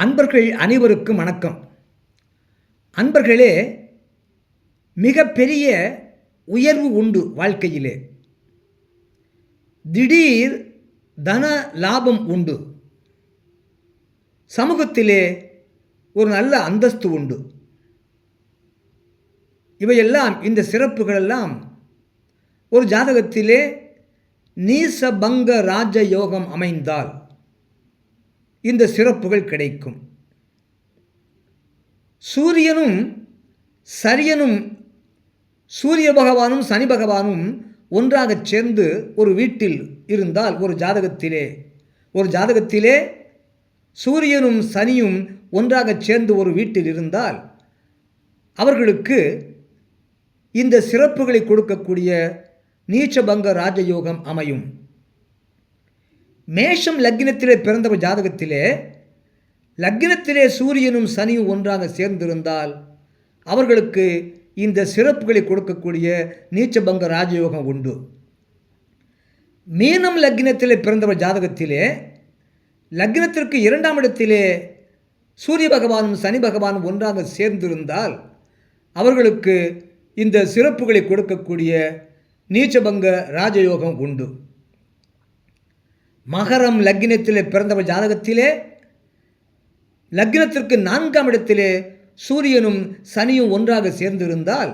அன்பர்கள் அனைவருக்கும் வணக்கம். அன்பர்களே, மிகப்பெரிய உயர்வு உண்டு வாழ்க்கையிலே. திடீர் தன லாபம் உண்டு. சமூகத்திலே ஒரு நல்ல அந்தஸ்து உண்டு. இவையெல்லாம், இந்த சிறப்புகளெல்லாம் ஒரு ஜாதகத்திலே நீசபங்க ராஜயோகம் அமைந்தால் இந்த சிறப்புகள் கிடைக்கும். சூரியனும் சரியனும், சூரிய பகவானும் சனி பகவானும் ஒன்றாக சேர்ந்து ஒரு வீட்டில் இருந்தால், ஒரு ஜாதகத்திலே சூரியனும் சனியும் ஒன்றாக சேர்ந்து ஒரு வீட்டில் இருந்தால் அவர்களுக்கு இந்த சிறப்புகளை கொடுக்கக்கூடிய நீச்சபங்க ராஜயோகம் அமையும். மேஷம் லக்னத்திலே பிறந்த ஜாதகத்திலே லக்னத்திலே சூரியனும் சனியும் ஒன்றாக சேர்ந்திருந்தால் அவர்களுக்கு இந்த சிறப்புகளை கொடுக்கக்கூடிய நீச்சபங்க ராஜயோகம் உண்டு. மீனம் லக்னத்திலே பிறந்த ஜாதகத்திலே லக்னத்திற்கு 2ஆம் இடத்திலே சூரிய பகவானும் சனி பகவானும் ஒன்றாக சேர்ந்திருந்தால் அவர்களுக்கு இந்த சிறப்புகளை கொடுக்கக்கூடிய நீச்சபங்க ராஜயோகம் உண்டு. மகரம் லக்னத்திலே பிறந்த ஜாதகத்திலே லக்னத்திற்கு 4ஆம் இடத்திலே சூரியனும் சனியும் ஒன்றாக சேர்ந்திருந்தால்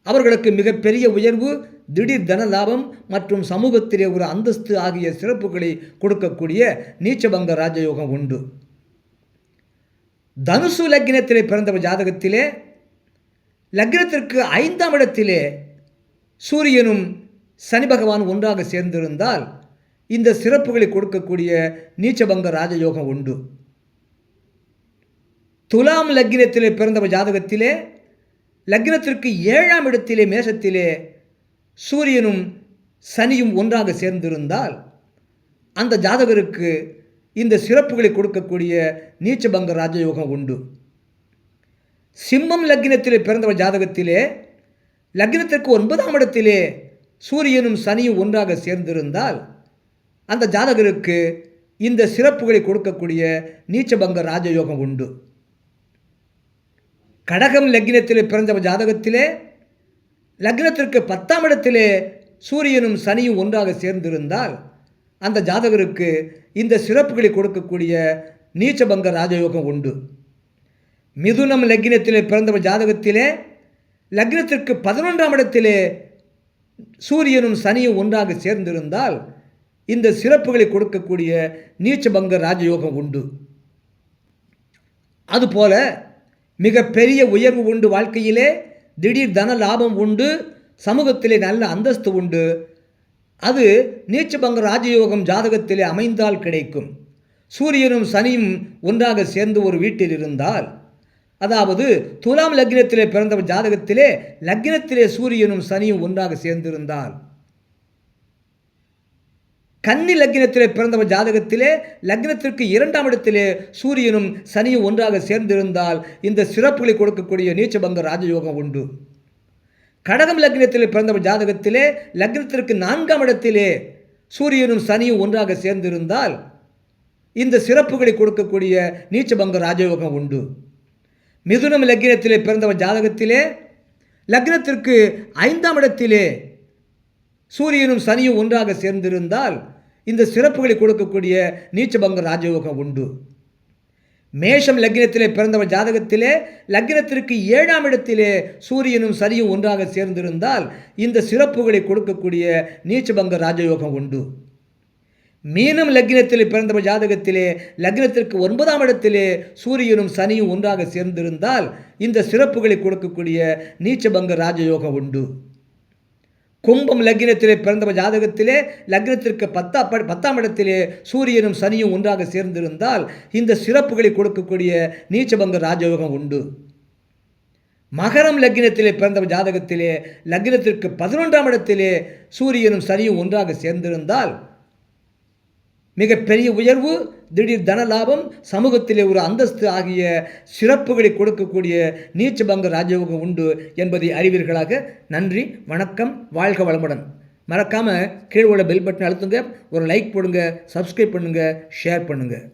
அவர்களுக்கு மிகப்பெரிய உயர்வு, திடீர் தன லாபம் மற்றும் சமூகத்திலே ஒரு அந்தஸ்து ஆகிய சிறப்புகளை கொடுக்கக்கூடிய நீச்சபங்க ராஜயோகம் உண்டு. தனுசு லக்னத்திலே பிறந்த ஜாதகத்திலே லக்னத்திற்கு 5ஆம் இடத்திலே சூரியனும் சனி பகவான் ஒன்றாக சேர்ந்திருந்தால் இந்த சிறப்புகளை கொடுக்கக்கூடிய நீச்சபங்க ராஜயோகம் உண்டு. துலாம் லக்னத்திலே பிறந்த ஜாதகத்திலே லக்னத்திற்கு 7ஆம் இடத்திலே மேஷத்திலே சூரியனும் சனியும் ஒன்றாக சேர்ந்திருந்தால் அந்த ஜாதகருக்கு இந்த சிறப்புகளை கொடுக்கக்கூடிய நீச்சபங்க ராஜயோகம் உண்டு. சிம்மம் லக்னத்திலே பிறந்த ஜாதகத்திலே லக்னத்திற்கு 9ஆம் இடத்திலே சூரியனும் சனியும் ஒன்றாக சேர்ந்திருந்தால் அந்த ஜாதகருக்கு இந்த சிறப்புகளை கொடுக்கக்கூடிய நீச்சபங்க ராஜயோகம் உண்டு. கடகம் லக்னத்திலே பிறந்த ஜாதகத்திலே லக்னத்திற்கு 10ஆம் இடத்திலே சூரியனும் சனியும் ஒன்றாக சேர்ந்திருந்தால் அந்த ஜாதகருக்கு இந்த சிறப்புகளை கொடுக்கக்கூடிய நீச்சபங்க ராஜயோகம் உண்டு. மிதுனம் லக்னத்திலே பிறந்த ஜாதகத்திலே லக்னத்திற்கு 11ஆம் இடத்திலே சூரியனும் சனியும் ஒன்றாக சேர்ந்திருந்தால் இந்த சிறப்புகளை கொடுக்கக்கூடிய நீச்சபங்க ராஜயோகம் உண்டு. அதுபோல மிகப்பெரிய உயர்வு உண்டு வாழ்க்கையிலே. திடீர் தன லாபம் உண்டு. சமூகத்திலே நல்ல அந்தஸ்து உண்டு. அது நீச்சபங்க ராஜயோகம் ஜாதகத்திலே அமைந்தால் கிடைக்கும். சூரியனும் சனியும் ஒன்றாக சேர்ந்து ஒரு வீட்டில் இருந்தால், அதாவது துலாம் லக்னத்திலே பிறந்த ஜாதகத்திலே லக்னத்திலே சூரியனும் சனியும் ஒன்றாக சேர்ந்திருந்தால், கன்னி லக்னத்திலே பிறந்த ஜாதகத்திலே லக்னத்திற்கு 2ஆம் இடத்திலே சூரியனும் சனியும் ஒன்றாக சேர்ந்திருந்தால் இந்த சிறப்புகளை கொடுக்கக்கூடிய நீச்சபங்க ராஜயோகம் உண்டு. கடகம் லக்னத்திலே பிறந்த ஜாதகத்திலே லக்னத்திற்கு 4ஆம் இடத்திலே சூரியனும் சனியும் ஒன்றாக சேர்ந்திருந்தால் இந்த சிறப்புகளை கொடுக்கக்கூடிய நீச்சபங்க ராஜயோகம் உண்டு. மிதுனம் லக்னத்திலே பிறந்த ஜாதகத்திலே லக்னத்திற்கு 5ஆம் இடத்திலே சூரியனும் சனியும் ஒன்றாக சேர்ந்திருந்தால் இந்த சிறப்புகளை கொடுக்கக்கூடிய நீச்சபங்க ராஜயோகம் உண்டு. மேஷம் லக்னத்திலே பிறந்த ஜாதகத்திலே லக்னத்திற்கு 7ஆம் இடத்திலே சூரியனும் சனியும் ஒன்றாக சேர்ந்திருந்தால் இந்த சிறப்புகளை கொடுக்கக்கூடிய நீச்சபங்க ராஜயோகம் உண்டு. மீனம் லக்னத்திலே பிறந்த ஜாதகத்திலே லக்னத்திற்கு 9ஆம் இடத்திலே சூரியனும் சனியும் ஒன்றாக சேர்ந்திருந்தால் இந்த சிறப்புகளை கொடுக்கக்கூடிய நீச்சபங்க ராஜயோகம் உண்டு. கும்பம் லக்னத்திலே பிறந்த ஜாதகத்திலே லக்னத்திற்கு 10ஆம் இடத்திலே சூரியனும் சனியும் ஒன்றாக சேர்ந்திருந்தால் இந்த சிறப்புகளை கொடுக்கக்கூடிய நீச்சபங்க ராஜயோகம் உண்டு. மகரம் லக்னத்திலே பிறந்த ஜாதகத்திலே லக்னத்திற்கு 11ஆம் இடத்திலே சூரியனும் சனியும் ஒன்றாக சேர்ந்திருந்தால் மிகப்பெரிய உயர்வு, திடீர் தன லாபம், சமூகத்திலே ஒரு அந்தஸ்து ஆகிய சிறப்புகளை கொடுக்கக்கூடிய நீச்சபங்க ராஜயோகம் உண்டு என்பதை அறிவீர்களாக. நன்றி, வணக்கம், வாழ்க வளமுடன். மறக்காமல் கீழே உள்ள பெல் பட்டன் அழுத்துங்க, ஒரு லைக் போடுங்க, சப்ஸ்கிரைப் பண்ணுங்கள், ஷேர் பண்ணுங்கள்.